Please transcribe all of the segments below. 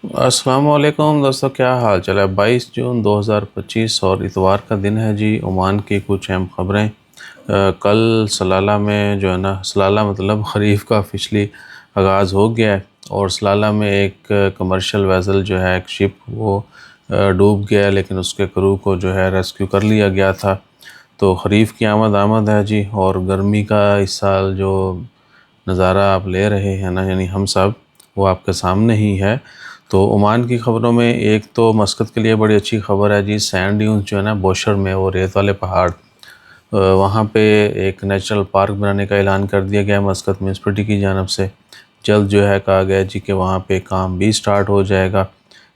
अस्सलामुअलैकुम दोस्तों, क्या हाल चाल है। 22 जून 2025 और इतवार का दिन है जी। ओमान की कुछ अहम ख़बरें। कल सलाला में जो है ना, सलाला मतलब ख़रीफ का ऑफिशली आगाज़ हो गया है और सलाला में एक कमर्शियल वेसल जो है, एक शिप, वो डूब गया है, लेकिन उसके क्रू को जो है रेस्क्यू कर लिया गया था। तो ख़रीफ की आमद है जी। और गर्मी का इस साल जो नज़ारा आप ले रहे हैं ना, यानी हम सब, वो आपके सामने ही है। तो ओमान की ख़बरों में एक तो मस्कत के लिए बड़ी अच्छी ख़बर है जी। सैंड ड्यून्स जो है ना बोशर में, वो रेत वाले पहाड़, वहाँ पे एक नेचुरल पार्क बनाने का ऐलान कर दिया गया है मस्कत म्यूनसिपलिटी की जानब से। जल्द जो है कहा गया जी कि वहाँ पे काम भी स्टार्ट हो जाएगा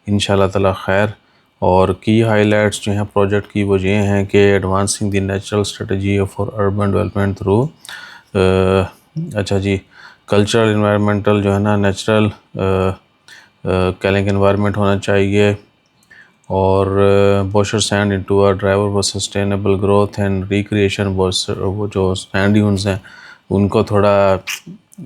इंशाल्लाह ताला खैर। और की हाइलाइट्स जो हैं प्रोजेक्ट की, वो ये हैं कि advancing the natural strategy for urban development through, अच्छा जी, कल्चरल इन्वायरमेंटल जो है ना, नेचुरल कैलिंग इन्वायरमेंट होना चाहिए। और बोशर sand into a driver for sustainable growth and recreation. वो जो सैंड ड्यून्स हैं उनको थोड़ा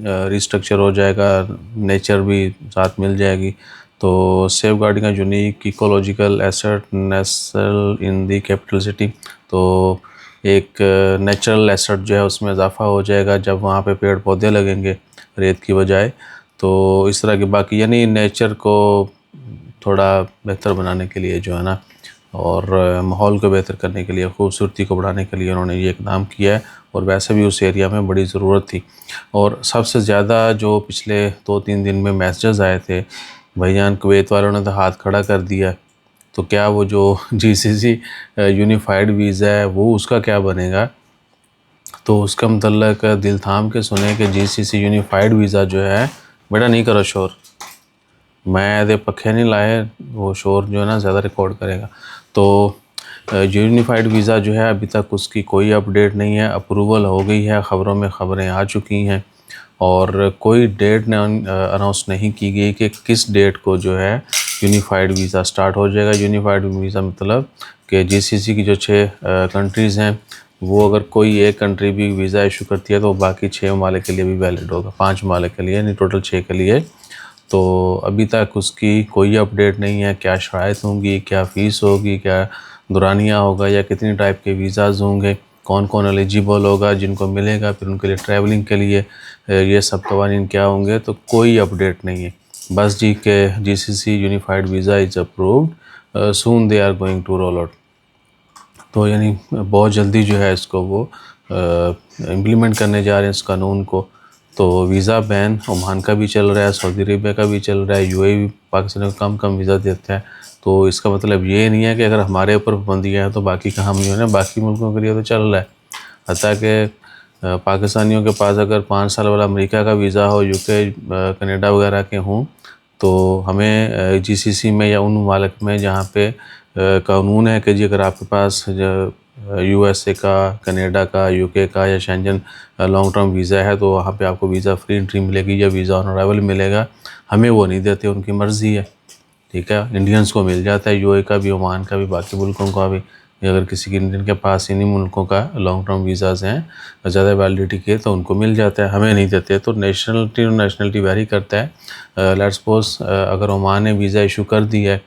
रिस्ट्रक्चर हो जाएगा, नेचर भी साथ मिल जाएगी। तो सेफ गार्डिंग का यूनिक इकोलॉजिकल एसेट नेसल इन दी कैपिटल सिटी। तो एक नेचुरल एसेट जो है उसमें इजाफा हो जाएगा जब वहाँ पे पेड़ पौधे लगेंगे रेत की बजाय। तो इस तरह की बाकी, यानी नेचर को थोड़ा बेहतर बनाने के लिए जो है ना, और माहौल को बेहतर करने के लिए, ख़ूबसूरती को बढ़ाने के लिए उन्होंने ये इक़दाम किया है। और वैसे भी उस एरिया में बड़ी ज़रूरत थी। और सबसे ज़्यादा जो पिछले 2-3 दिन में मैसेजेस आए थे, भाईजान कुवैत वालों ने तो हाथ खड़ा कर दिया। तो क्या वो जो जीसीसी यूनिफाइड वीज़ा है, वो उसका क्या बनेगा? तो उसका मतलब दिल थाम के सुने कि जीसीसी यूनिफाइड वीज़ा जो है, बेटा नहीं करो शोर, मैं दे पखे नहीं लाए, वो शोर जो है ना ज़्यादा रिकॉर्ड करेगा। तो यूनिफाइड वीज़ा जो है, अभी तक उसकी कोई अपडेट नहीं है। अप्रूवल हो गई है, ख़बरों में ख़बरें आ चुकी हैं, और कोई डेट अनाउंस नहीं की गई कि किस डेट को जो है यूनिफाइड वीज़ा स्टार्ट हो जाएगा। यूनिफाइड वीज़ा मतलब कि जीसीसी की जो 6 कंट्रीज़ हैं, वो अगर कोई एक कंट्री भी वीज़ा इशू करती है तो बाकी 6 ममालिक के लिए भी वैलिड होगा, 5 ममालिक के लिए, यानी टोटल 6 के लिए। तो अभी तक उसकी कोई अपडेट नहीं है, क्या शराइत होंगी, क्या फ़ीस होगी, क्या दुरानिया होगा, या कितनी टाइप के वीज़ाज़ होंगे, कौन कौन एलिजिबल होगा, जिनको मिलेगा, फिर उनके लिए ट्रैवलिंग के लिए ये सब कवानीन क्या होंगे, तो कोई अपडेट नहीं है। बस जी के GCC unified visa is approved, soon they are going to roll out. तो यानी बहुत जल्दी जो है इसको वो इम्प्लीमेंट करने जा रहे हैं इस कानून को। तो वीज़ा बैन ओमान का भी चल रहा है, सऊदी अरेबिया का भी चल रहा है, यूएई भी पाकिस्तान को कम कम वीज़ा देता है। तो इसका मतलब ये नहीं है कि अगर हमारे ऊपर पाबंदियाँ हैं तो बाकी का हम जो है ना, बाकी मुल्कों के लिए तो चल रहा है। हत्ता कि पाकिस्तानियों के पास अगर 5 साल वाला अमेरिका का वीज़ा हो, यूके कनाडा वगैरह के हों, तो हमें जीसीसी में या उन ममालिक में जहाँ पे कानून है कि जी अगर आपके पास यूएसए का, कनाडा का, यूके का या शेंजन लॉन्ग टर्म वीज़ा है, तो वहाँ पे आपको वीज़ा फ्री एंट्री मिलेगी या वीज़ा ऑन अराइवल मिलेगा। हमें वो नहीं देते, उनकी मर्ज़ी है, ठीक है। इंडियंस को मिल जाता है, यूएई का भी, ओमान का भी, बाकी मुल्कों का भी। अगर किसी के इंडियन के पास इन्हीं मुल्कों का लॉन्ग टर्म वीज़ाज़ हैं ज़्यादा वैलिडिटी के, तो उनको मिल जाता है, हमें नहीं देते। तो नेशनलिटी वेरी करता है। लेट्स सपोज अगर ओमान ने वीज़ा इशू कर दिया है,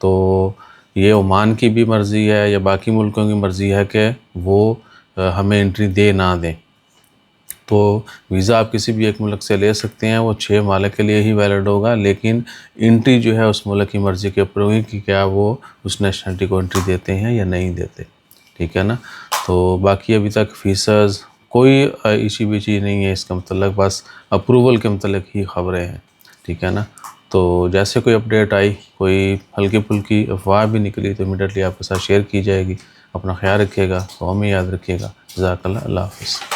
तो ये ओमान की भी मर्ज़ी है या बाकी मुल्कों की मर्ज़ी है कि वो हमें एंट्री दे ना दें। तो वीज़ा आप किसी भी एक मुल्क से ले सकते हैं, वो 6 ममालिक के लिए ही वैलिड होगा, लेकिन एंट्री जो है उस मुल्क की मर्ज़ी के ऊपर होगी कि क्या वो उस नेशनलिटी को एंट्री देते हैं या नहीं देते, ठीक है ना। तो बाकी अभी तक फ़ीसज़ कोई इशी बिशी नहीं है इसका मतलब, बस अप्रूवल के मतलब ही ख़बरें हैं, ठीक है ना। तो जैसे कोई अपडेट आई, कोई हल्की फुल्की अफवाह भी निकली, तो इमीडिएटली आपके साथ शेयर की जाएगी। अपना ख्याल रखिएगा, तो हमें याद रखिएगा। जज़ाकल्लाह, अल्लाह हाफ़िज़।